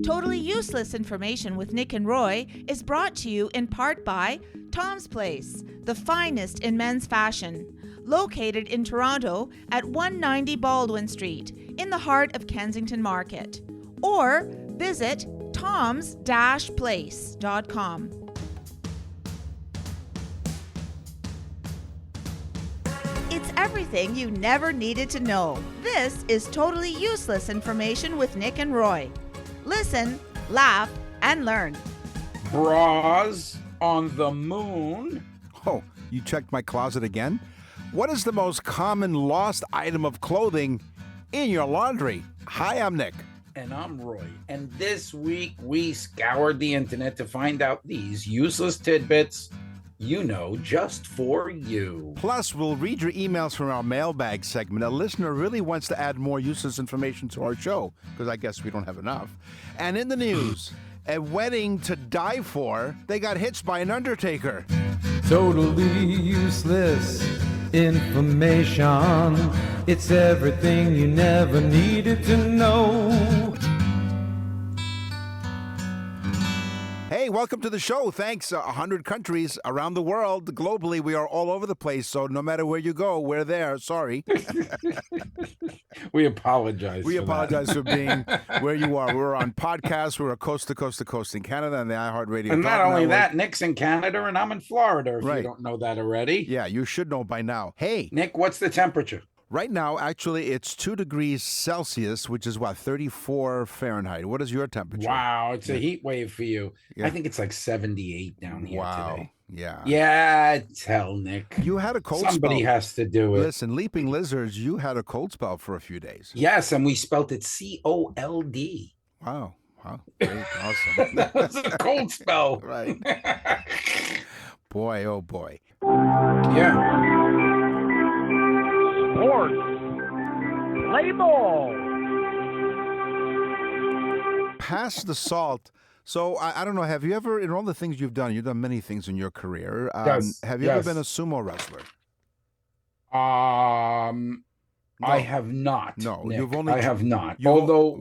Totally Useless Information with Nick and Roy is brought to you in part by Tom's Place, the finest in men's fashion, located in Toronto at 190 Baldwin Street, in the heart of Kensington Market. Or visit toms-place.com. It's everything you never needed to know. This is Totally Useless Information with Nick and Roy. Listen, laugh, and learn. Bras on the moon. Oh, you checked my closet again? What is the most common lost item of clothing in your laundry? Hi, I'm Nick. And I'm Roy. And this week we scoured the internet to find out these useless tidbits you know just for you. Plus, we'll read your emails from our mailbag segment. A listener really wants to add more useless information to our show, because I guess we don't have enough. And in the news, a wedding to die for, they got hitched by an undertaker. Totally useless information. It's everything you never needed to know. Hey, welcome to the show. Thanks. 100 countries around the world. Globally, we are all over the place. So no matter where you go, we're there. Sorry. We apologize. We apologize for being where you are. We're on podcasts. We're coast to coast to coast in Canada and the iHeartRadio. And not only that, Nick's in Canada and I'm in Florida, if you don't know that already. Yeah, you should know by now. Hey. Nick, what's the temperature? Right now, actually, it's 2 degrees Celsius, which is what, 34 Fahrenheit. What is your temperature? Wow, it's a heat wave for you. Yeah. I think it's like 78 down here today. Yeah. Yeah, it's hell, Nick. You had a cold spell. Somebody has to do it. Listen, Leaping Lizards, you had a cold spell for a few days. Yes, and we spelt it C-O-L-D. Wow. Great. Awesome. That was a cold spell. Right. Boy, oh boy. Yeah. Sports. Play ball. Pass the salt. So I don't know. Have you ever, in all the things you've done many things in your career. Yes. Have you ever been a sumo wrestler? No. I have not. No, Nick. you've only. I have not. Although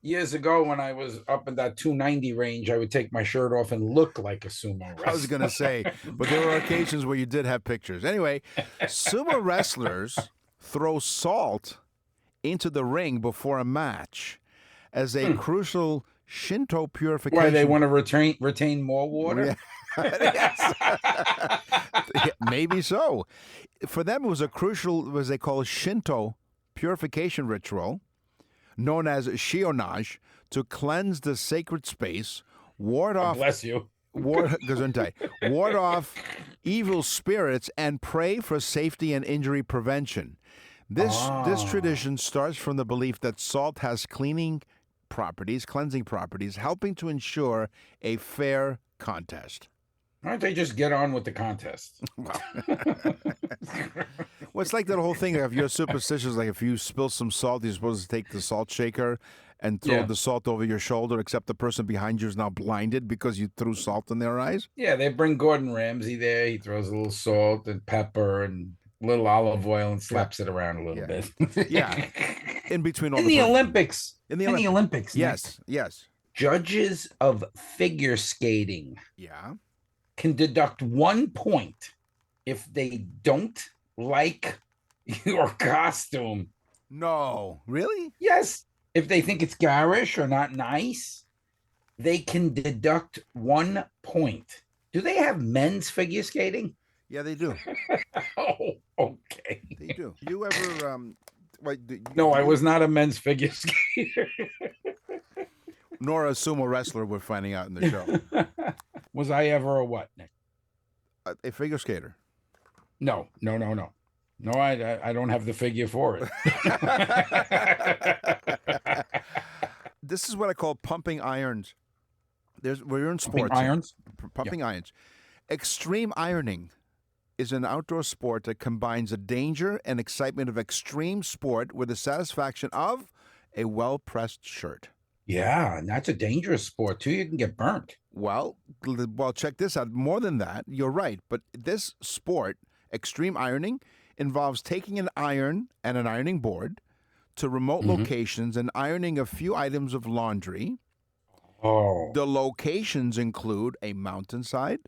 years ago when I was up in that 290 range, I would take my shirt off and look like a sumo wrestler. I was going to say, but there were occasions where you did have pictures. Anyway, sumo wrestlers throw salt into the ring before a match as a crucial Shinto purification. Why, they want to retain more water? Yeah. Maybe so. For them, it was a crucial, what they call Shinto purification ritual, known as shionage, to cleanse the sacred space, ward off. Bless you. Ward off evil spirits, and pray for safety and injury prevention. This tradition starts from the belief that salt has cleansing properties, helping to ensure a fair contest. Why don't they just get on with the contest? Well, it's like that whole thing. If you're superstitious, like if you spill some salt, you're supposed to take the salt shaker and throw the salt over your shoulder, except the person behind you is now blinded because you threw salt in their eyes. Yeah, they bring Gordon Ramsay there. He throws a little salt and pepper and a little olive oil and slaps it around a little bit. Yeah. In between all in the Olympics. In the Olympics. Yes, Nick, yes. Judges of figure skating can deduct 1 point if they don't like your costume. No, really? Yes. If they think it's garish or not nice, they can deduct 1 point. Do they have men's figure skating? Yeah, they do. Oh, okay. They do. You ever No, I was not a men's figure skater. Nor a sumo wrestler, we're finding out in the show. Was I ever a what, Nick? A figure skater. No, I don't have the figure for it. This is what I call pumping irons. We're in sports. Pumping irons. Extreme ironing is an outdoor sport that combines the danger and excitement of extreme sport with the satisfaction of a well-pressed shirt. Yeah, and that's a dangerous sport, too. You can get burnt. Well, check this out. More than that, you're right. But this sport, extreme ironing, involves taking an iron and an ironing board to remote locations and ironing a few items of laundry Oh. The locations include a mountainside,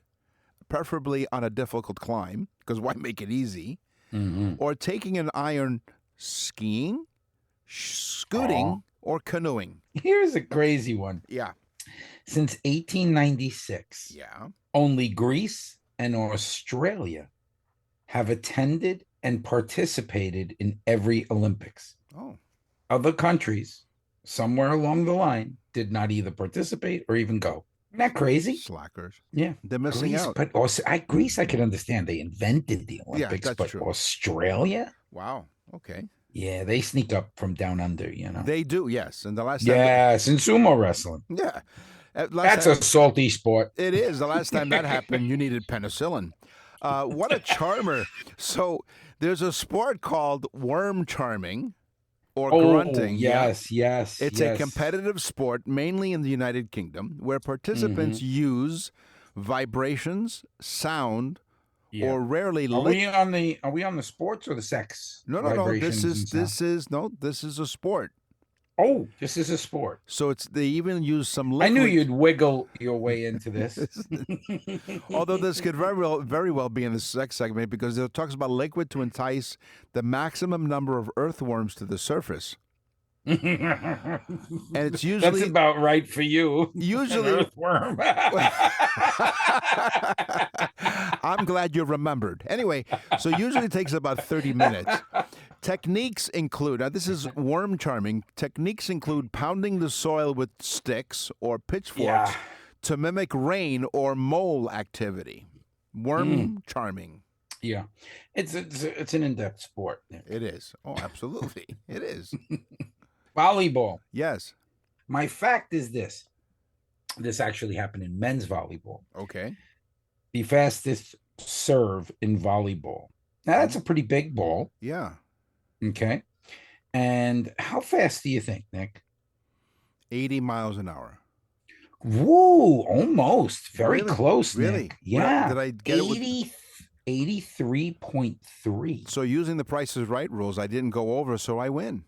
preferably on a difficult climb, because why make it easy? Mm-hmm. Or taking an iron skiing, scooting, or canoeing. Here's a crazy one. Yeah. Since 1896, Yeah. only Greece and Australia have attended and participated in every Olympics. Oh. Other countries, somewhere along the line, did not either participate or even go. Isn't that crazy? Slackers. Yeah. They're missing Greece, out. But also, Greece, I can understand. They invented the Olympics, that's but true. Australia? Wow. Okay. Yeah, they sneak up from down under, you know. They do, yes. And the last time. Yes, in sumo wrestling. Yeah. That's a salty sport. It is. The last time that happened, you needed penicillin. What a charmer. So there's a sport called worm charming or grunting. Yes. It's a competitive sport, mainly in the United Kingdom, where participants use vibrations, sound, or rarely Are we on the sports or the sex? No. This is a sport. Oh, this is a sport. So they even use some liquid. I knew you'd wiggle your way into this. Although this could very well be in the sex segment, because it talks about liquid to entice the maximum number of earthworms to the surface. And it's usually that's about right for you. Usually, an earthworm. I'm glad you remembered. Anyway, so usually it takes about 30 minutes. Techniques include, now this is worm charming, techniques include pounding the soil with sticks or pitchforks to mimic rain or mole activity. Worm charming. Yeah. It's an in-depth sport. It is. Oh, absolutely. It is. Volleyball. Yes. My fact is this. This actually happened in men's volleyball. Okay. The fastest serve in volleyball. Now, that's a pretty big ball. Yeah. Okay. And how fast do you think, Nick? 80 miles an hour. Woo, almost. Very really? close, Really? Nick. Yeah. Did I get 83.3. So using the Price is Right rules, I didn't go over, so I win.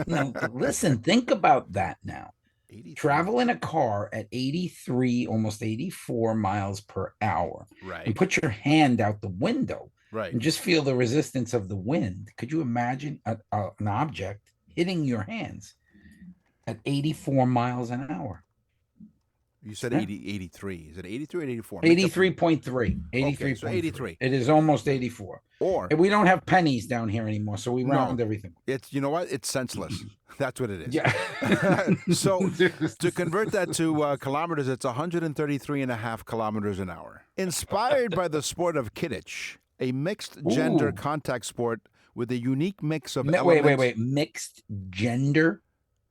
Now, listen, think about that now. 83. Travel in a car at 83, almost 84 miles per hour. Right. And put your hand out the window. Right. And just feel the resistance of the wind. Could you imagine an object hitting your hands at 84 miles an hour? You said 83. Is it 83 or 84? 83.3. 83. Okay, so 83. It is almost 84. Or and we don't have pennies down here anymore, so we round everything. It's, you know what? It's senseless. That's what it is. Yeah. So to convert that to kilometers, it's 133.5 kilometers an hour. Inspired by the sport of Kidditch, a mixed gender contact sport with a unique mix of elements. Wait. Mixed gender?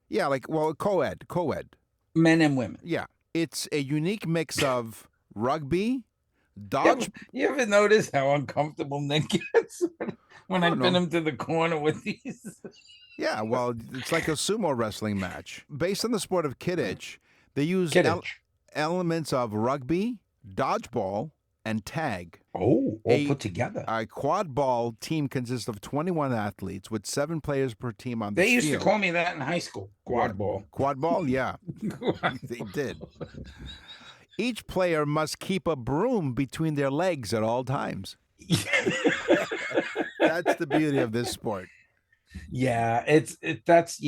Yeah, co-ed. Men and women. Yeah. It's a unique mix of rugby, dodge. You ever notice how uncomfortable Nick gets when I pin him to the corner with these? Yeah, well, it's like a sumo wrestling match. Based on the sport of Kidditch, they use elements of rugby, dodgeball, and tag. Oh, all put together. A quad ball team consists of 21 athletes with 7 players per team on the field. They used to call me that in high school. Quad ball. Quad ball, yeah. They did. Each player must keep a broom between their legs at all times. That's the beauty of this sport. Yeah, that's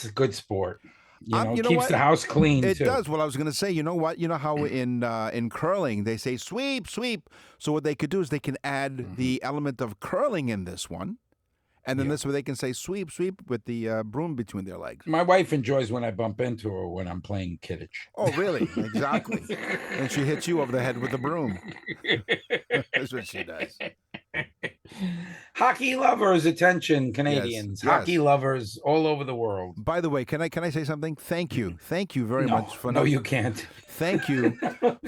a good sport. Keeps the house clean. It too. does. Well, I was going to say, you know what? You know how in curling they say sweep, sweep. So what they could do is they can add the element of curling in this one, and then this way they can say sweep, sweep with the broom between their legs. My wife enjoys when I bump into her when I'm playing Kidditch. Oh, really? Exactly. And she hits you over the head with the broom. That's what she does. Hockey lovers, attention, Canadians. Yes. Hockey lovers all over the world. By the way, can I say something? Thank you very much for no, you can't. Thank you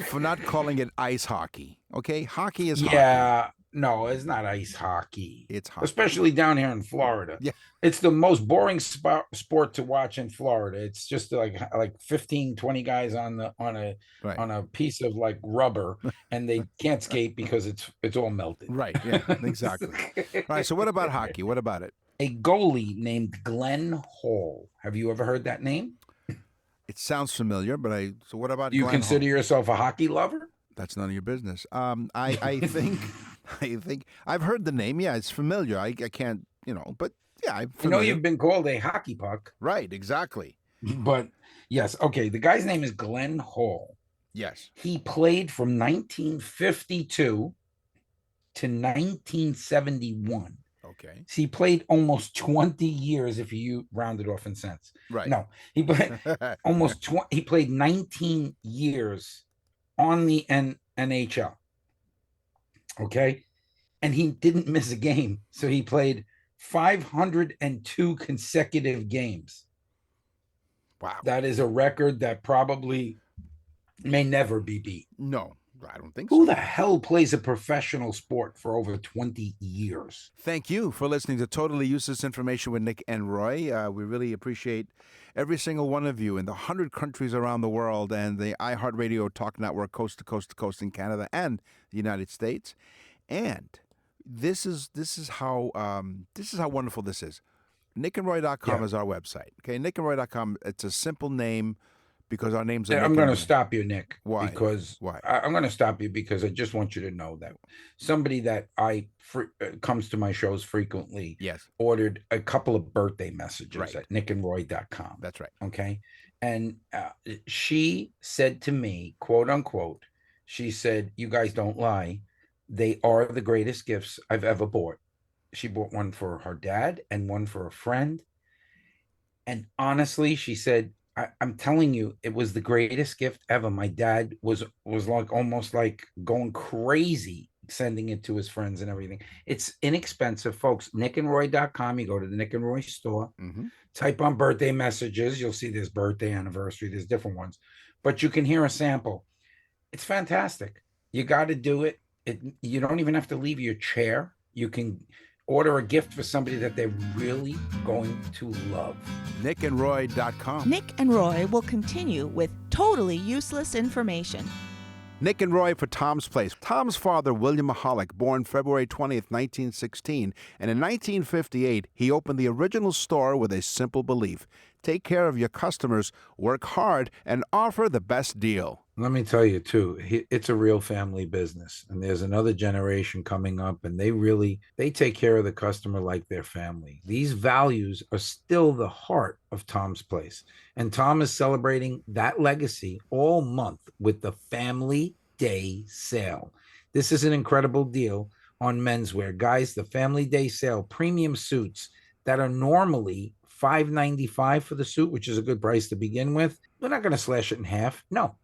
for not calling it ice hockey. Okay, hockey is hockey. Yeah, no, it's not ice hockey. It's hockey, especially down here in Florida. Yeah, it's the most boring sport to watch in Florida. It's just like 15, 20 guys on a piece of like rubber, and they can't skate because it's all melted. Right. Yeah. Exactly. All right. So what about hockey? What about it? A goalie named Glenn Hall. Have you ever heard that name? It sounds familiar, but so what about Do you Glenn consider Hall? yourself a hockey lover? That's none of your business. I think I've heard the name. Yeah, it's familiar. I can't, but yeah, I'm familiar. You've been called a hockey puck. Right, exactly. But yes, okay. The guy's name is Glenn Hall. Yes. He played from 1952 to 1971. Okay. So he played almost 20 years if you round it off in cents. Right. No, he played almost 20. He played 19 years on the NHL. Okay. And he didn't miss a game. So he played 502 consecutive games. Wow. That is a record that probably may never be beat. No, I don't think so. Who the hell plays a professional sport for over 20 years? Thank you for listening to Totally Useless Information with Nick and Roy. We really appreciate every single one of you in the 100 countries around the world and the iHeartRadio Talk Network coast to coast in Canada and the United States. And this is how wonderful this is. nickandroy.com is our website. Okay, nickandroy.com, it's a simple name because our names are I'm going to stop you, Nick. Why? Because Why? I'm going to stop you because I just want you to know that somebody that comes to my shows frequently ordered a couple of birthday messages at nickandroy.com. That's right. Okay. And she said to me, quote unquote, she said, "You guys don't lie. They are the greatest gifts I've ever bought." She bought one for her dad and one for a friend. And honestly, she said, I'm telling you, it was the greatest gift ever. My dad was like almost like going crazy sending it to his friends and everything. It's inexpensive, folks. nickandroy.com. You go to the Nick and Roy store, type on birthday messages. You'll see there's birthday, anniversary, there's different ones, but you can hear a sample. It's fantastic. You got to do it. You don't even have to leave your chair. You can order a gift for somebody that they're really going to love. nickandroy.com. Nick and Roy will continue with totally useless information. Nick and Roy for Tom's Place. Tom's father, William Mahalik, born February 20th, 1916, and in 1958, he opened the original store with a simple belief: take care of your customers, work hard, and offer the best deal. Let me tell you, too, it's a real family business, and there's another generation coming up, and they take care of the customer like their family. These values are still the heart of Tom's Place, and Tom is celebrating that legacy all month with the Family Day Sale. This is an incredible deal on menswear. Guys, the Family Day Sale, premium suits that are normally $5.95 for the suit, which is a good price to begin with. We're not going to slash it in half. No.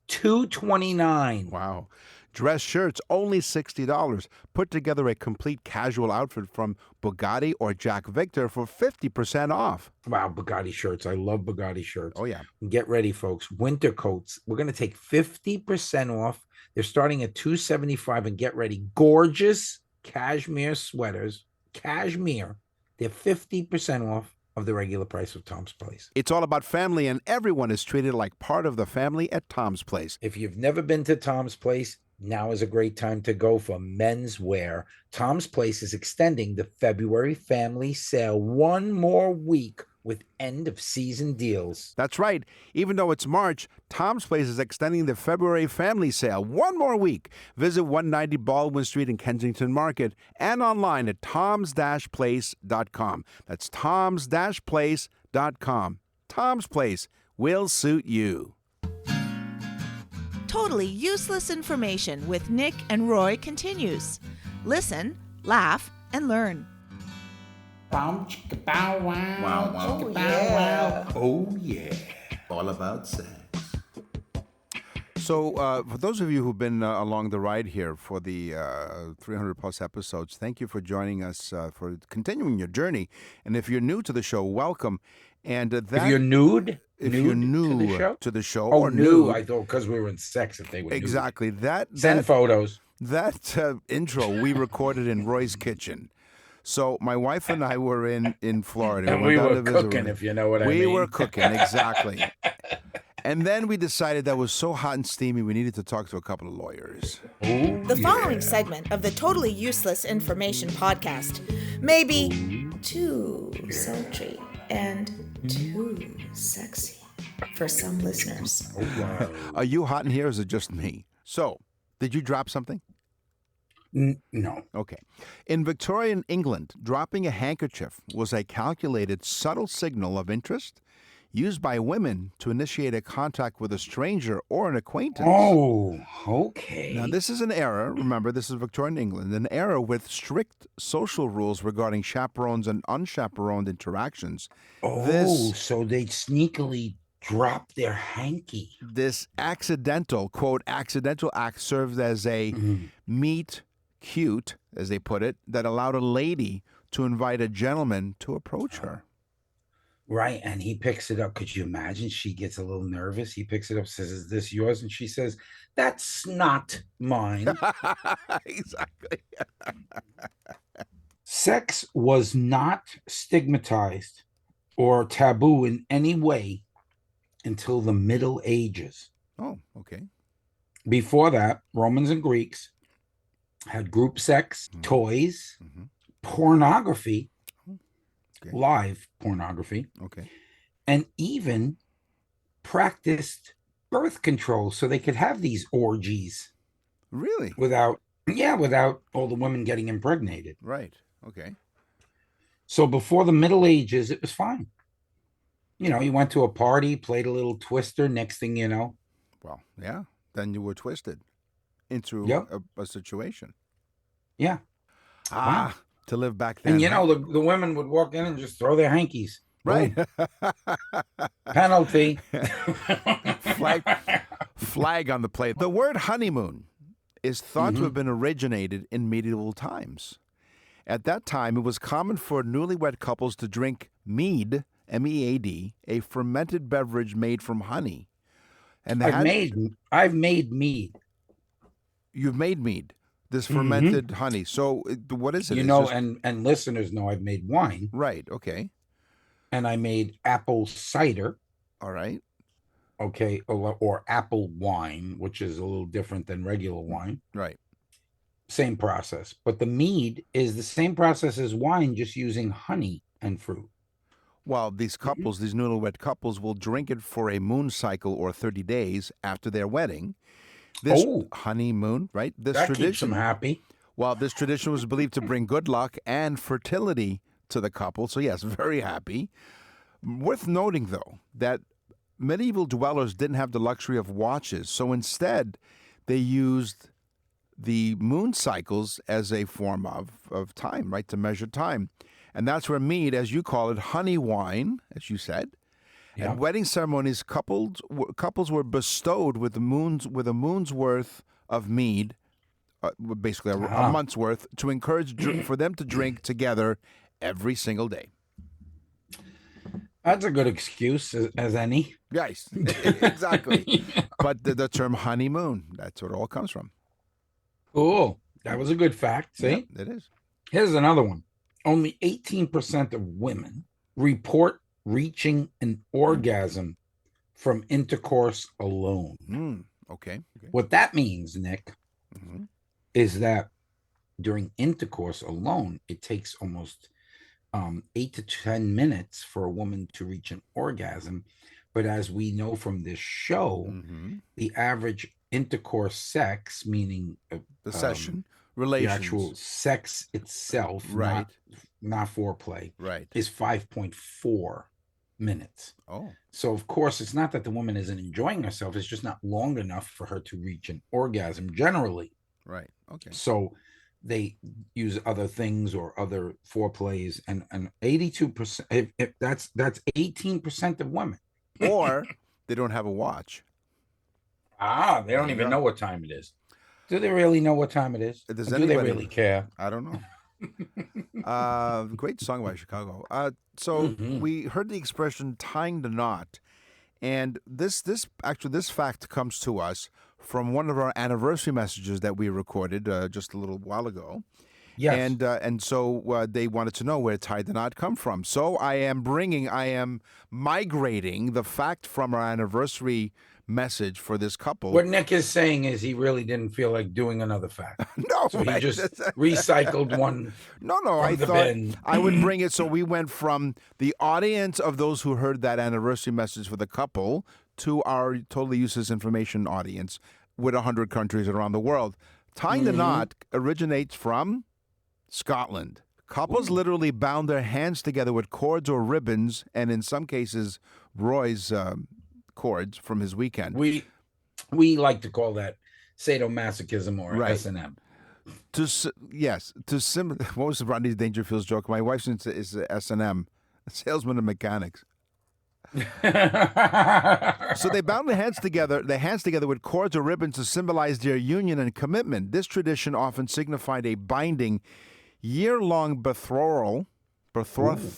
$229. Wow. Dress shirts, only $60. Put together a complete casual outfit from Bugatti or Jack Victor for 50% off. Wow, Bugatti shirts. I love Bugatti shirts. Oh, yeah. Get ready, folks. Winter coats. We're going to take 50% off. They're starting at $275, and get ready. Gorgeous cashmere sweaters. Cashmere. They're 50% off of the regular price of Tom's Place. It's all about family, and everyone is treated like part of the family at Tom's Place. If you've never been to Tom's Place, now is a great time to go for menswear. Tom's Place is extending the February family sale one more week with end-of-season deals. That's right. Even though it's March, Tom's Place is extending the February family sale one more week. Visit 190 Baldwin Street in Kensington Market and online at toms-place.com. That's toms-place.com. Tom's Place will suit you. Totally useless information with Nick and Roy continues. Listen, laugh, and learn. Bow, chicka, bow, wow. Wow, wow. Chicka, bow, wow. Oh, yeah. All about sex. So, for those of you who've been along the ride here for the 300-plus episodes, thank you for joining us, for continuing your journey. And if you're new to the show, welcome. And if you're nude? If you're new to the show oh, or new, I thought because we were in sex if they were exactly nude. Send photos. That intro we recorded in Roy's kitchen. So my wife and I were in Florida. And we were cooking, if you know what I mean. We were cooking, exactly. And then we decided that was so hot and steamy, we needed to talk to a couple of lawyers. Ooh, the following segment of the Totally Useless Information podcast may be too sultry and too sexy. for some listeners. Oh, wow. Are you hot in here or is it just me? So, did you drop something? No. Okay. In Victorian England, dropping a handkerchief was a calculated, subtle signal of interest used by women to initiate a contact with a stranger or an acquaintance. Oh, okay. Now, this is an era, remember, this is Victorian England, an era with strict social rules regarding chaperones and unchaperoned interactions. Oh, so they'd sneakily drop their hanky. This accidental, quote, accidental act served as a meet cute, as they put it, that allowed a lady to invite a gentleman to approach her. Right, and he picks it up. Could you imagine? She gets a little nervous. He picks it up, says, "Is this yours?" And she says, "That's not mine." Exactly. Sex was not stigmatized or taboo in any way until the Middle Ages. Oh, okay. Before that, Romans and Greeks had group sex, toys, pornography, live pornography, and even practiced birth control so they could have these orgies. Really? Without all the women getting impregnated. Right. Okay. So before the Middle Ages, it was fine. You know, you went to a party, played a little twister. Next thing you know. Well, yeah. Then you were twisted into a situation. Yeah. Wow. To live back then. And you know, the women would walk in and just throw their hankies. Right. Penalty. Flag on the plate. The word honeymoon is thought to have been originated in medieval times. At that time, it was common for newlywed couples to drink mead, M-E-A-D, a fermented beverage made from honey. And I've made mead. You've made mead, this fermented honey. So what is it? You know, and listeners know I've made wine. Right, okay. And I made apple cider. All right. Okay, or apple wine, which is a little different than regular wine. Right. Same process. But the mead is the same process as wine, just using honey and fruit. Well, these couples, these newlywed couples, will drink it for a moon cycle or 30 days after their wedding. This honeymoon, right? This that tradition keeps them happy. Well, this tradition was believed to bring good luck and fertility to the couple. So, yes, very happy. Worth noting, though, that medieval dwellers didn't have the luxury of watches. So instead, they used the moon cycles as a form of time, right, to measure time. And that's where mead, as you call it, honey wine, as you said, and wedding ceremonies, couples were bestowed with a moon's worth of mead, basically a month's worth, to encourage for them to drink together every single day. That's a good excuse as any. Yes, exactly. But the term honeymoon, that's where it all comes from. Cool. That was a good fact. See? Yeah, it is. Here's another one. Only 18% of women report reaching an orgasm from intercourse alone. Okay. What that means, Nick, is that during intercourse alone, it takes almost 8 to 10 minutes for a woman to reach an orgasm. But as we know from this show, the average intercourse sex, meaning the session, relations, the actual sex itself, right, not foreplay, right, is 5.4 minutes. Oh, so of course it's not that the woman isn't enjoying herself; it's just not long enough for her to reach an orgasm generally. Right. Okay. So they use other things or other foreplays, and 82%. If that's 18% of women, or they don't have a watch. They don't even know what time it is. Do they really know what time it is? Do they really care? I don't know. Great song by Chicago. We heard the expression "tying the knot," and this fact comes to us from one of our anniversary messages that we recorded just a little while ago. Yes. And so they wanted to know where Tie the Knot come from. So I am migrating the fact from our anniversary message for this couple. What Nick is saying is he really didn't feel like doing another fact. No, so he just recycled one. No, I thought I would bring it. So we went from the audience of those who heard that anniversary message for the couple to our totally useless information audience with 100 countries around the world. Tying the knot originates from Scotland. Couples literally bound their hands together with cords or ribbons, and in some cases, Roy's cords from his weekend. We like to call that sadomasochism or S&M. What was Rodney Dangerfield's joke? My wife is S&M, salesman and mechanics. So they bound their hands together with cords or ribbons to symbolize their union and commitment. This tradition often signified a binding, year-long betrothal. Betrothal.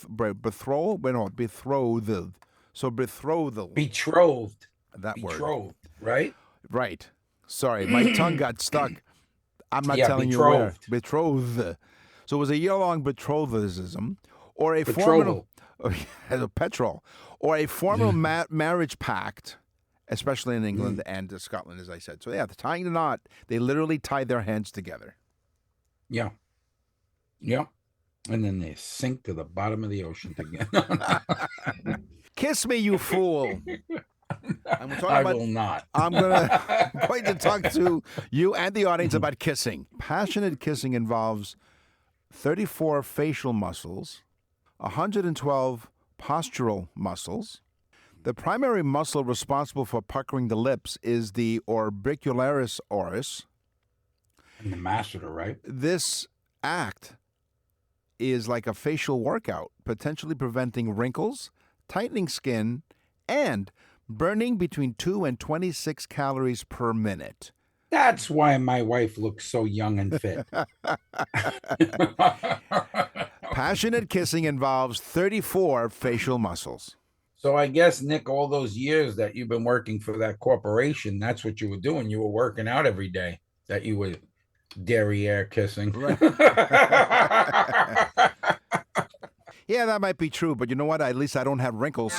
So betrothal. Betrothed. That word. Betrothed, right? Right. Sorry, my tongue got stuck. I'm not telling betrothed. You where. Betrothed. So it was a year-long betrothism or a Betrothal. Petrol, or a formal marriage pact, especially in England and Scotland, as I said. So the tying the knot, they literally tied their hands together. Yeah. And then they sink to the bottom of the ocean together. Kiss me, you fool. I will not. I'm going to talk to you and the audience about kissing. Passionate kissing involves 34 facial muscles, 112 postural muscles. The primary muscle responsible for puckering the lips is the orbicularis oris. And the masseter, right? This act is like a facial workout, potentially preventing wrinkles, tightening skin, and burning between 2 and 26 calories per minute. That's why my wife looks so young and fit. Passionate kissing involves 34 facial muscles. So I guess, Nick, all those years that you've been working for that corporation, that's what you were doing. You were working out every day, that you were derriere kissing. Right. Yeah, that might be true, but you know what? At least I don't have wrinkles.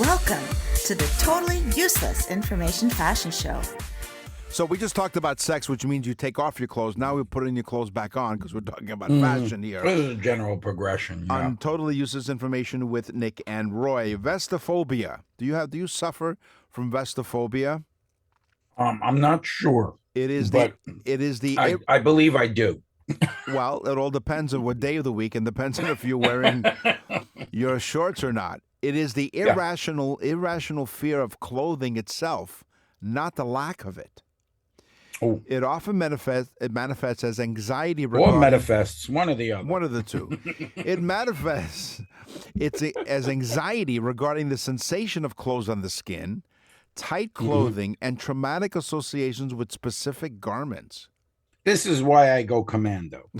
Welcome to the Totally Useless Information Fashion Show. So we just talked about sex, which means you take off your clothes. Now we're putting your clothes back on because we're talking about fashion here. This is a general progression. Yeah. On Totally Useless Information with Nick and Roy. Vestophobia. Do you suffer from vestophobia? I'm not sure. I believe I do. Well, it all depends on what day of the week and depends on if you're wearing your shorts or not. It is the irrational fear of clothing itself, not the lack of it. Oh. It often manifests as anxiety. Or manifests, one or the other. One of the two. It manifests as anxiety regarding the sensation of clothes on the skin, tight clothing, and traumatic associations with specific garments. This is why I go commando.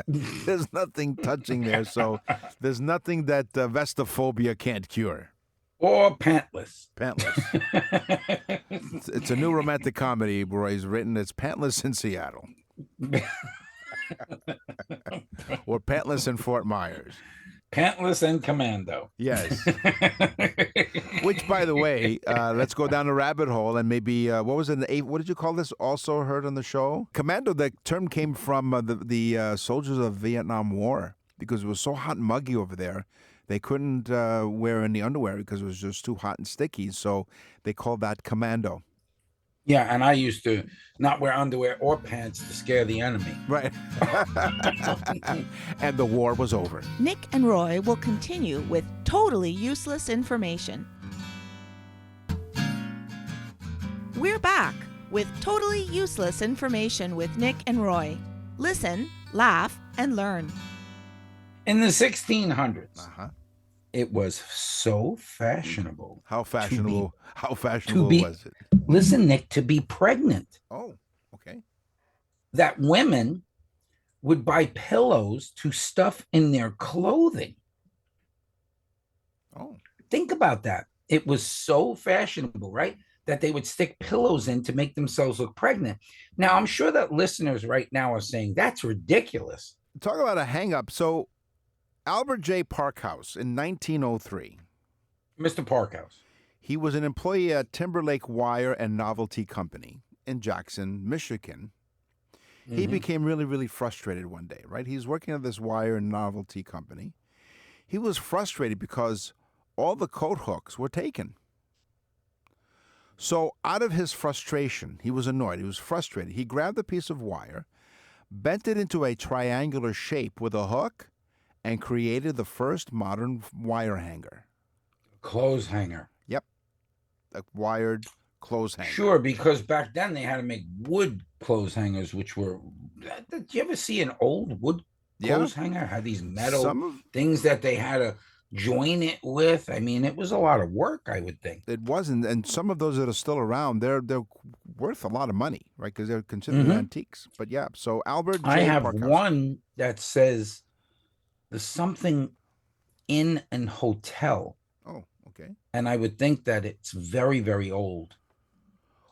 There's nothing touching there, so there's nothing that vestophobia can't cure. Or pantless. It's a new romantic comedy Roy's written. It's Pantless in Seattle. Or Pantless in Fort Myers. Pantless and commando. Yes. Which, by the way, let's go down a rabbit hole and maybe, what did you call this? Also heard on the show? Commando, the term came from the soldiers of Vietnam War because it was so hot and muggy over there. They couldn't wear any underwear because it was just too hot and sticky. So they called that commando. Yeah, and I used to not wear underwear or pants to scare the enemy. Right. And the war was over. Nick and Roy will continue with totally useless information. We're back with totally useless information with Nick and Roy. Listen, laugh, and learn. In the 1600s, it was so fashionable. How fashionable? Was it? Listen, Nick, to be pregnant. Oh, okay. That women would buy pillows to stuff in their clothing. Oh. Think about that. It was so fashionable, right? that they would stick pillows in to make themselves look pregnant. Now, I'm sure that listeners right now are saying, that's ridiculous. Talk about a hang-up. So Albert J. Parkhouse in 1903. Mr. Parkhouse. He was an employee at Timberlake Wire and Novelty Company in Jackson, Michigan. He became really, really frustrated one day, right? He's working at this wire and novelty company. He was frustrated because all the coat hooks were taken. So out of his frustration, he was annoyed, he was frustrated. He grabbed a piece of wire, bent it into a triangular shape with a hook, and created the first modern wire hanger. Clothes hanger. Yep. A wired clothes hanger. Sure, because back then they had to make wood clothes hangers, which were... Did you ever see an old wood clothes hanger? Had these metal things that they had to join it with. I mean, it was a lot of work, I would think. It wasn't, and some of those that are still around, they're worth a lot of money, right? Because they're considered antiques. But yeah, so Albert J. I have Parkhouse. one that says there's something in an hotel. Oh, okay. And I would think that it's very, very old.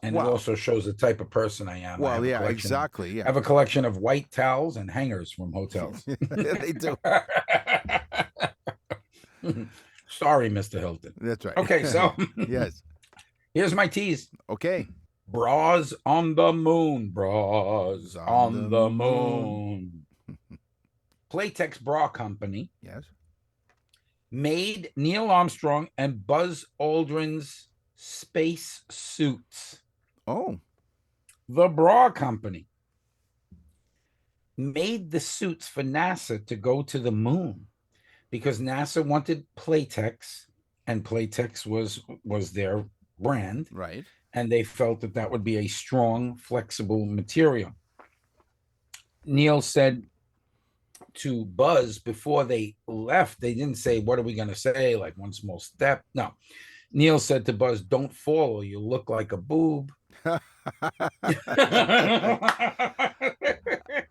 And it also shows the type of person I am. Well, yeah, exactly. Yeah. I have a collection of white towels and hangers from hotels. They do. Sorry, Mr. Hilton. That's right. Okay, so yes. Here's my tease. Okay. Bras on the moon. Bras on the moon. Playtex Bra Company. Yes. Made Neil Armstrong and Buzz Aldrin's space suits. Oh. The Bra Company made the suits for NASA to go to the moon because NASA wanted Playtex, and Playtex was their brand. Right. And they felt that that would be a strong, flexible material. Neil said to Buzz before they left, they didn't say, what are we going to say? Like one small step. No. Neil said to Buzz, don't fall or you'll look like a boob.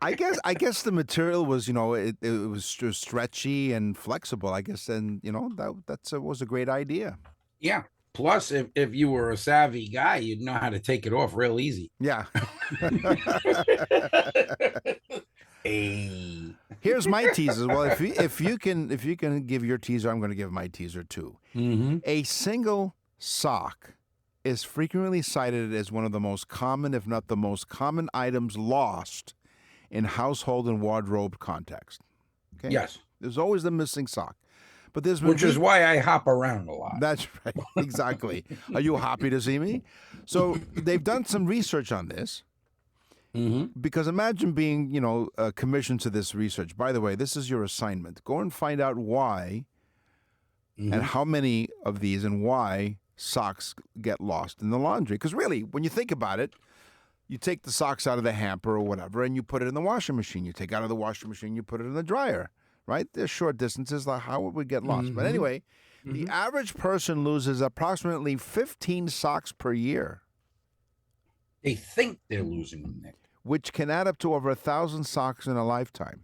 I guess the material was, it was stretchy and flexible, I guess. And, that was a great idea. Yeah. Plus, if you were a savvy guy, you'd know how to take it off real easy. Yeah. Hey. Here's my teaser. Well, if you can give your teaser, I'm going to give my teaser too. A single sock is frequently cited as one of the most common, if not the most common, items lost in household and wardrobe context. Okay? Yes. There's always the missing sock. But which is why I hop around a lot. That's right. Exactly. Are you happy to see me? So they've done some research on this. Because imagine being, commissioned to this research. By the way, this is your assignment. Go and find out why and how many of these and why socks get lost in the laundry. Because really, when you think about it, you take the socks out of the hamper or whatever, and you put it in the washing machine. You take out of the washing machine, you put it in the dryer, right? There's short distances. Like how would we get lost? But anyway, the average person loses approximately 15 socks per year. They think they're losing them, Nick. Which can add up to over 1,000 socks in a lifetime.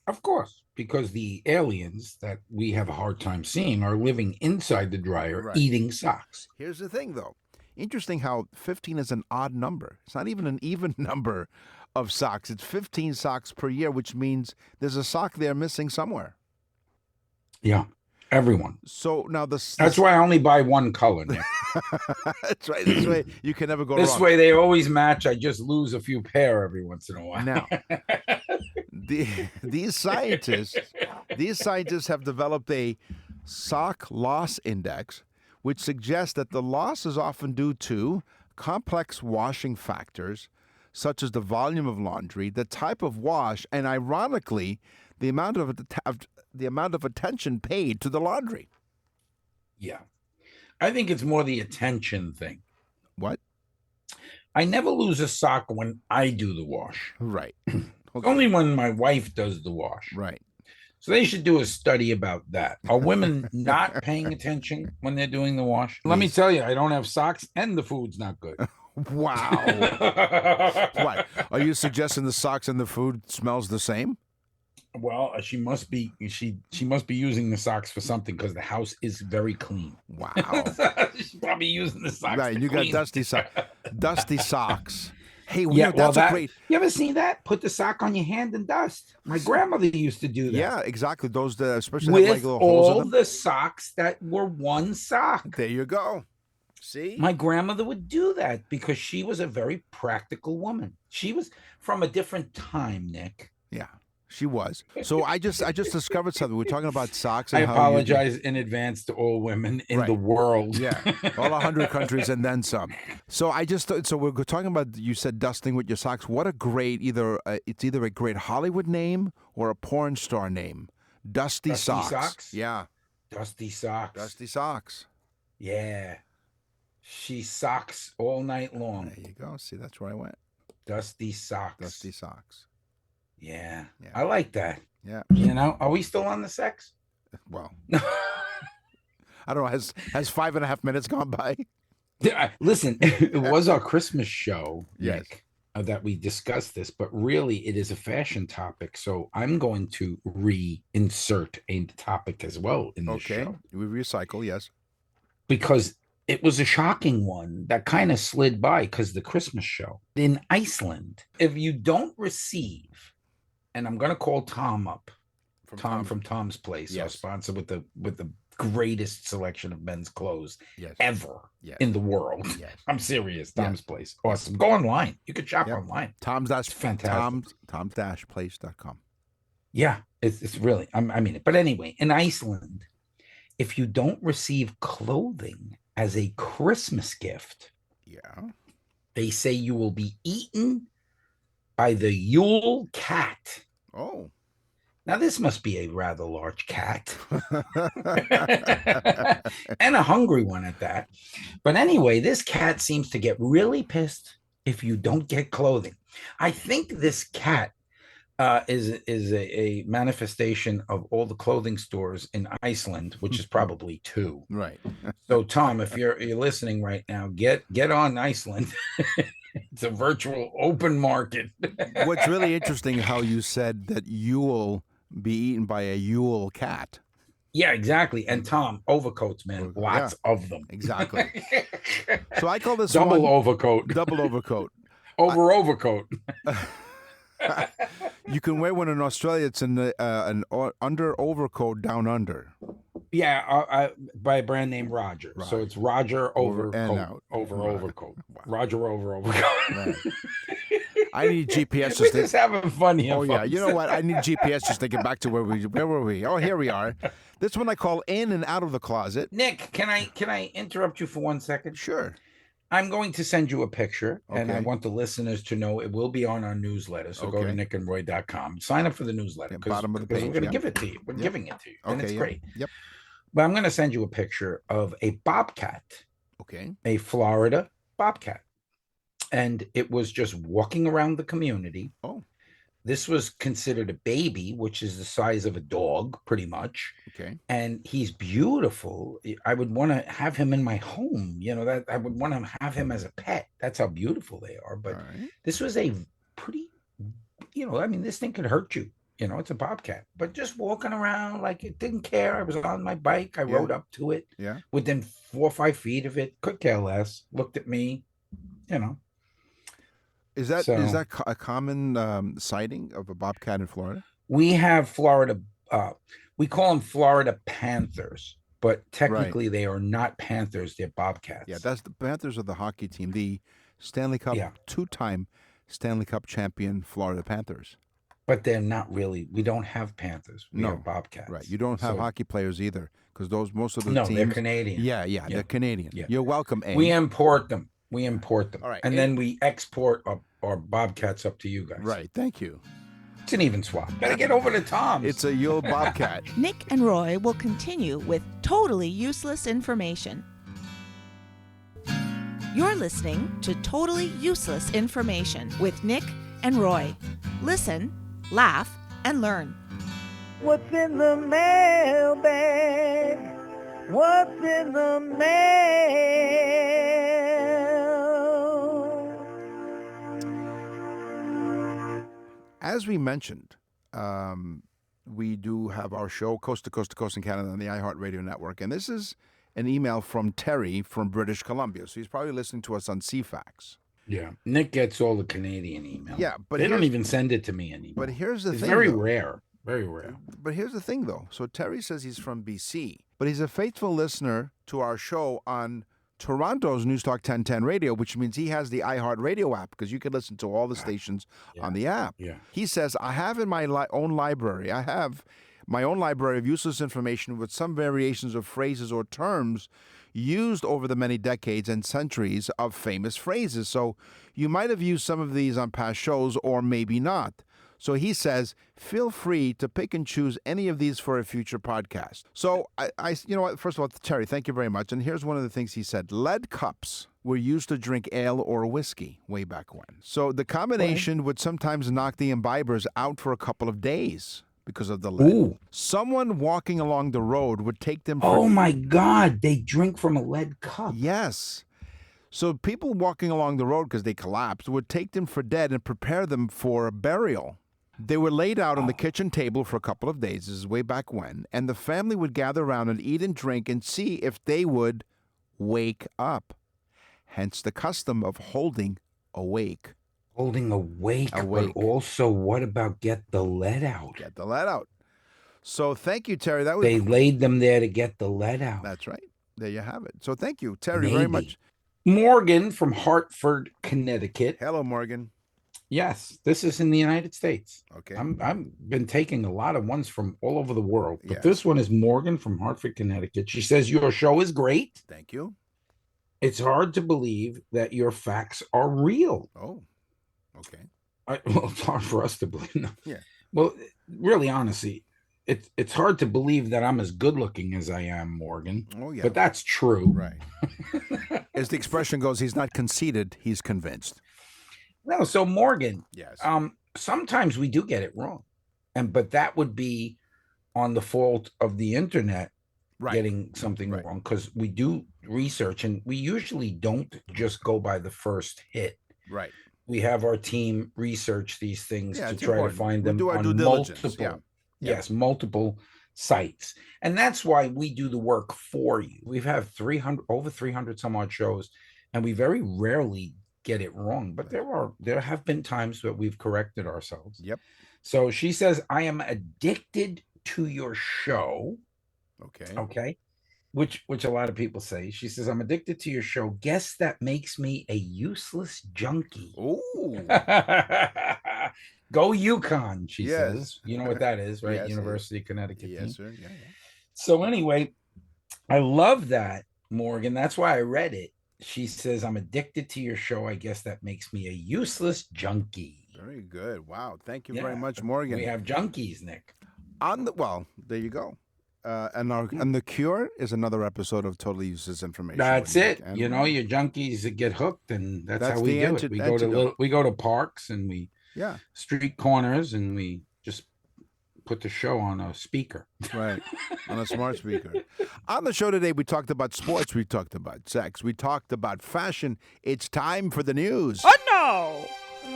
Of course, because the aliens that we have a hard time seeing are living inside the dryer, eating socks. Here's the thing, though. Interesting how 15 is an odd number. It's not even an even number of socks. It's 15 socks per year, which means there's a sock there missing somewhere. Yeah, everyone. So now that's why I only buy one color, Nick. That's right. This way you can never go wrong. This way they always match. I just lose a few pair every once in a while. Now, these scientists have developed a sock loss index, which suggests that the loss is often due to complex washing factors, such as the volume of laundry, the type of wash, and ironically, the amount of attention paid to the laundry. Yeah. I think it's more the attention thing. What? I never lose a sock when I do the wash. Right. Okay. Only when my wife does the wash. Right. So they should do a study about that. Are women not paying attention when they're doing the wash? Let me tell you, I don't have socks and the food's not good. Wow. What? Are you suggesting the socks and the food smells the same? Well, she must be using the socks for something because the house is very clean. Wow. She's probably using the socks. Right, you clean. got dusty socks. Hey, Yeah, that's a great. You ever seen that? Put the sock on your hand and dust. My grandmother used to do that. Yeah, exactly. Those especially with have like little holes in all them. the socks that were one sock. There you go. See, my grandmother would do that because she was a very practical woman. She was from a different time, Nick. Yeah. She was. So I just discovered something. We're talking about socks. I And apologize in advance to all women in the world. Yeah, all 100 countries and then some. So we're talking about. You said dusting with your socks. What a great it's either a great Hollywood name or a porn star name. Dusty socks. Yeah. Dusty socks. Dusty socks. Yeah. She socks all night long. There you go. See, that's where I went. Dusty socks. Dusty socks. Yeah. I like that. Yeah. You know, are we still on the sex? Well, I don't know. Has 5.5 minutes gone by? Listen, it was our Christmas show, yes, Nick, that we discussed this, but really it is a fashion topic. So I'm going to reinsert a topic as well in this show. We recycle, yes. Because it was a shocking one that kind of slid by because the Christmas show in Iceland. If you don't receive, and I'm going to call Tom up, Tom from Tom's Place, our sponsor with the greatest selection of men's clothes ever in the world. Yes. I'm serious. Tom's Place, awesome. Go online. You can shop online. Tom's fantastic. Tom's-place.com. Yeah, it's really. I mean it. But anyway, in Iceland, if you don't receive clothing as a Christmas gift, they say you will be eaten by the Yule cat. Oh. Now, this must be a rather large cat. And a hungry one at that. But anyway, this cat seems to get really pissed if you don't get clothing. I think this cat is a manifestation of all the clothing stores in Iceland, which is probably 2. Right. So, Tom, if you're listening right now, get on Iceland. It's a virtual open market. What's really interesting how you said that you will be eaten by a Yule cat. Yeah, exactly. And Tom, overcoats, man, lots of them. Exactly. So I call this double overcoat. Double overcoat. Overcoat. You can wear one in Australia. It's an under overcoat down under. Yeah, by a brand named Roger. Right. So it's Roger overcoat overcoat. Wow. Roger overcoat. Right. I need GPS. We're just having fun here. Oh folks. Yeah, you know what? I need GPS just to get back to where were we? Oh, here we are. This one I call in and out of the closet. Nick, can I interrupt you for 1 second? Sure. I'm going to send you a picture, and I want the listeners to know it will be on our newsletter. So go to nickandroy.com. Sign up for the newsletter. Bottom of the page. We're going to give it to you. We're giving it to you, and it's great. Yep. But I'm going to send you a picture of a bobcat. Okay. A Florida bobcat. And it was just walking around the community. Oh. This was considered a baby, which is the size of a dog, pretty much. Okay. And he's beautiful. I would want to have him in my home. You know, that I would want to have him as a pet. That's how beautiful they are. But this was a pretty, this thing could hurt you. You know, it's a bobcat. But just walking around like it didn't care. I was on my bike. I rode up to it. Yeah. Within 4 or 5 feet of it. Could care less. Looked at me. You know. Is that a common sighting of a bobcat in Florida? We have Florida. We call them Florida Panthers, but technically they are not Panthers. They're bobcats. Yeah, the Panthers are the hockey team, the Stanley Cup, 2-time Stanley Cup champion Florida Panthers. But they're not really. We don't have Panthers. We have bobcats. Right. You don't have hockey players either, because most of the teams. No, they're Canadian. Yeah, they're Canadian. Yeah. You're welcome, Abe. We import them. All right. And Abe. then we export our bobcats up to you guys. Right. Thank you. It's an even swap. Gotta get over to Tom's. It's a Yule bobcat. Nick and Roy will continue with totally useless information. You're listening to Totally Useless Information with Nick and Roy. Listen, laugh, and learn. What's in the mailbag? What's in the mail? As we mentioned, we do have our show coast to coast in Canada on the iHeartRadio network. And this is an email from Terry from British Columbia. So he's probably listening to us on CFAX. Yeah. Nick gets all the Canadian emails. Yeah, but they don't even send it to me anymore. But here's the thing. It's very rare. Very rare. But here's the thing, though. So Terry says he's from BC, but he's a faithful listener to our show on Toronto's Newstalk 1010 radio, which means he has the iHeartRadio app because you can listen to all the stations on the app. Yeah. He says, I have in my own library, I have my own library of useless information with some variations of phrases or terms used over the many decades and centuries of famous phrases. So you might have used some of these on past shows or maybe not. So he says, feel free to pick and choose any of these for a future podcast. So you know what? First of all, Terry, thank you very much. And here's one of the things he said. Lead cups were used to drink ale or whiskey way back when. So the combination would sometimes knock the imbibers out for a couple of days because of the lead. Ooh. Someone walking along the road would take them for... Oh, my God. They drink from a lead cup. Yes. So people walking along the road because they collapsed would take them for dead and prepare them for a burial. They were laid out on the kitchen table for a couple of days. This is way back when. And the family would gather around and eat and drink and see if they would wake up. Hence the custom of holding awake. Holding awake. But also, what about get the lead out? Get the lead out. So thank you, Terry. They laid them there to get the lead out. That's right. There you have it. So thank you, Terry, very much. Morgan from Hartford, Connecticut. Hello, Morgan. Yes, this is in the United States. Okay. I've been taking a lot of ones from all over the world, but this one is Morgan from Hartford, Connecticut. She says, your show is great. Thank you. It's hard to believe that your facts are real. Oh, okay. Well, it's hard for us to believe. No. Yeah. Well, really, honestly, it's hard to believe that I'm as good looking as I am, Morgan. Oh, yeah. But that's true. Right. As the expression goes, he's not conceited, he's convinced. No, so Morgan, yes. Sometimes we do get it wrong. But that would be on the fault of the internet getting something wrong, because we do research and we usually don't just go by the first hit. Right. We have our team research these things to try to find them do our on due diligence. multiple sites. And that's why we do the work for you. We've had over 300 some odd shows, and we very rarely get it wrong, but there have been times that we've corrected ourselves. Yep. So she says, I am addicted to your show. Okay. Which a lot of people say. She says, I'm addicted to your show. Guess that makes me a useless junkie. Ooh. Go UConn, she says. You know what that is, right? Yes, University of Connecticut. Yes, sir. Yeah. So anyway, I love that, Morgan. That's why I read it. She says, I'm addicted to your show. I guess that makes me a useless junkie. Very good. Wow. Thank you very much, Morgan. We have junkies, Nick. There you go. And The Cure is another episode of Totally Useless Information. That's it. You know, your junkies that get hooked, and that's how we do it. We go to parks and we street corners, and we just put the show on a speaker. Right. On a smart speaker. On the show today, we talked about sports. We talked about sex. We talked about fashion. It's time for the news. And now,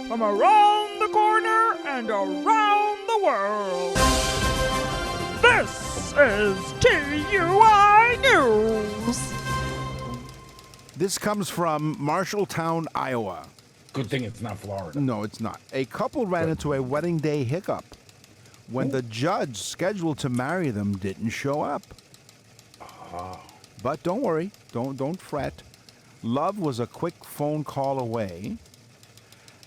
from around the corner and around the world, this is TUI News. This comes from Marshalltown, Iowa. Good thing it's not Florida. No, it's not. A couple ran into a wedding day hiccup when the judge scheduled to marry them didn't show up. But don't worry. Don't fret. Love was a quick phone call away.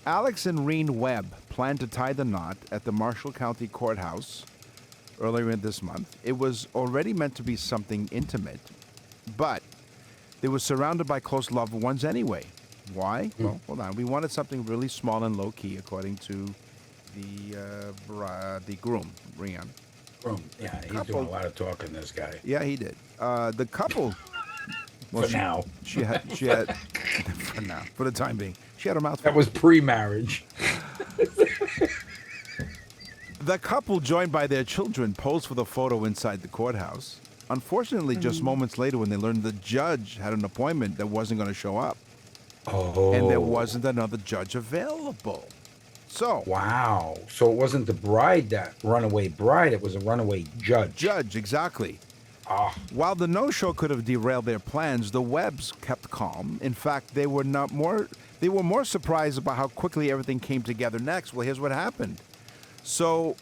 Alex and Reen Webb planned to tie the knot at the Marshall County Courthouse earlier this month. It was already meant to be something intimate, but they were surrounded by close loved ones anyway. Why? Well, hold on. We wanted something really small and low-key, according to the groom, Rian. Yeah, he's doing a lot of talking, this guy. Yeah, he did. The couple... Well, now. She had for now, for the time being. She had her mouth full. That was pre-marriage. The couple, joined by their children, posed for the photo inside the courthouse. Unfortunately, just moments later, when they learned the judge had an appointment that wasn't going to show up. And there wasn't another judge available. So wow. So it wasn't the bride that runaway bride, it was a runaway judge. Judge, exactly. Ah. While the no-show could have derailed their plans, the Webbs kept calm. In fact, they were more surprised about how quickly everything came together next. Well, here's what happened. So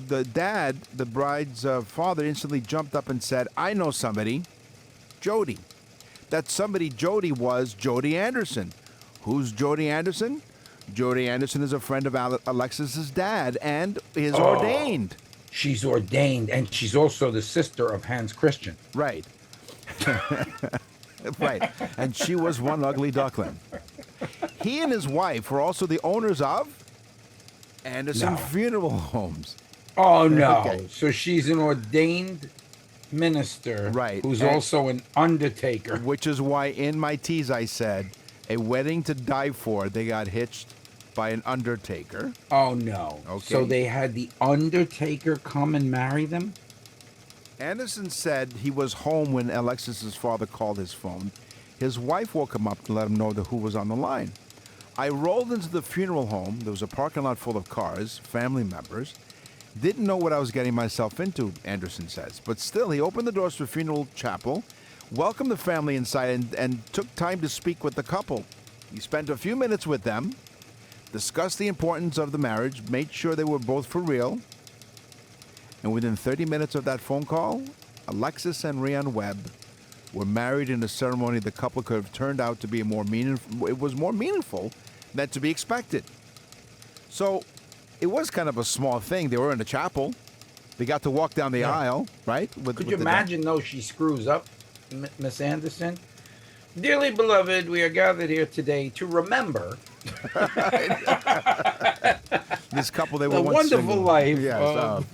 the dad, the bride's father, instantly jumped up and said, I know somebody, Jody. That somebody, Jody, was Jody Anderson. Who's Jody Anderson? Jody Anderson is a friend of Alexis's dad and is ordained. She's ordained, and she's also the sister of Hans Christian. Right. Right. And she was one ugly duckling. He and his wife were also the owners of Anderson Funeral Homes. Oh, no. Okay. So she's an ordained minister, right, who's also an undertaker. Which is why in my tease I said, a wedding to die for, they got hitched by an undertaker. Oh, no. Okay. So they had the undertaker come and marry them? Anderson said he was home when Alexis's father called his phone. His wife woke him up to let him know who was on the line. I rolled into the funeral home. There was a parking lot full of cars, family members. Didn't know what I was getting myself into, Anderson says. But still, he opened the doors to the funeral chapel, welcomed the family inside, and took time to speak with the couple. He spent a few minutes with them, discussed the importance of the marriage, made sure they were both for real. And within 30 minutes of that phone call, Alexis and Rian Webb were married in a ceremony the couple could have turned out to be more meaningful than to be expected. So it was kind of a small thing. They were in the chapel. They got to walk down the aisle, right? Could you imagine, though, she screws up, Miss Anderson? Dearly beloved, we are gathered here today to remember this couple. They were the once wonderful single. life. Yes,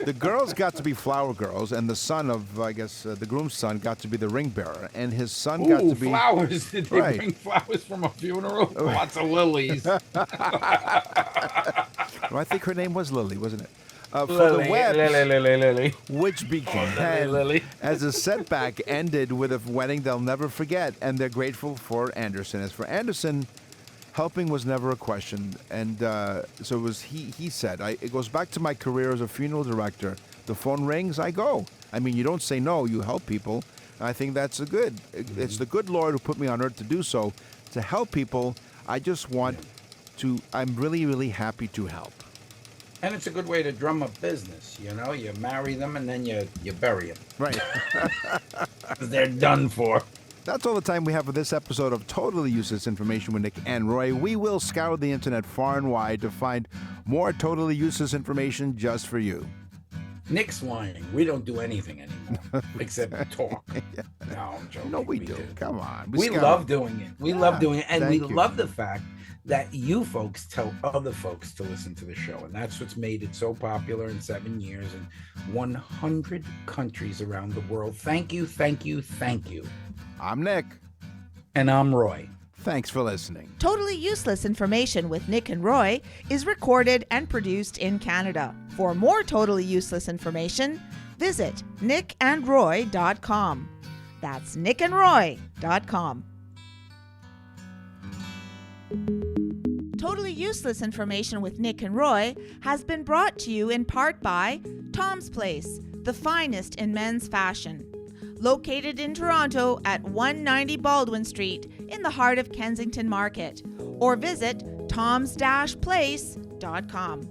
the girls got to be flower girls, and the son of, I guess, the groom's son got to be the ring bearer, and his son got to be flowers. Did they Right. bring flowers from a funeral? Lots of lilies. Well, I think her name was Lily, wasn't it? For Lily, the Webbs, Lily. which began Lily. as a setback, ended with a wedding they'll never forget, and they're grateful for Anderson. As for Anderson, helping was never a question, and so it was. He said, "It goes back to my career as a funeral director. The phone rings, I go. I mean, you don't say no. You help people. I think that's good. It's the good Lord who put me on earth to do so, to help people. I just want to. I'm really, really happy to help." And it's a good way to drum up business, you know? You marry them and then you bury them. Right. They're done for. That's all the time we have for this episode of Totally Useless Information with Nick and Roy. We will scour the internet far and wide to find more totally useless information just for you. Nick's lying. We don't do anything anymore except talk. Yeah. No, I'm joking. No, we do. Come on. We love doing it. We love doing it. And we Thank you. love the fact that you folks tell other folks to listen to the show. And that's what's made it so popular in 7 years in 100 countries around the world. Thank you, thank you, thank you. I'm Nick. And I'm Roy. Thanks for listening. Totally Useless Information with Nick and Roy is recorded and produced in Canada. For more totally useless information, visit nickandroy.com. That's nickandroy.com. Totally Useless Information with Nick and Roy has been brought to you in part by Tom's Place, the finest in men's fashion. Located in Toronto at 190 Baldwin Street in the heart of Kensington Market. Or visit toms-place.com.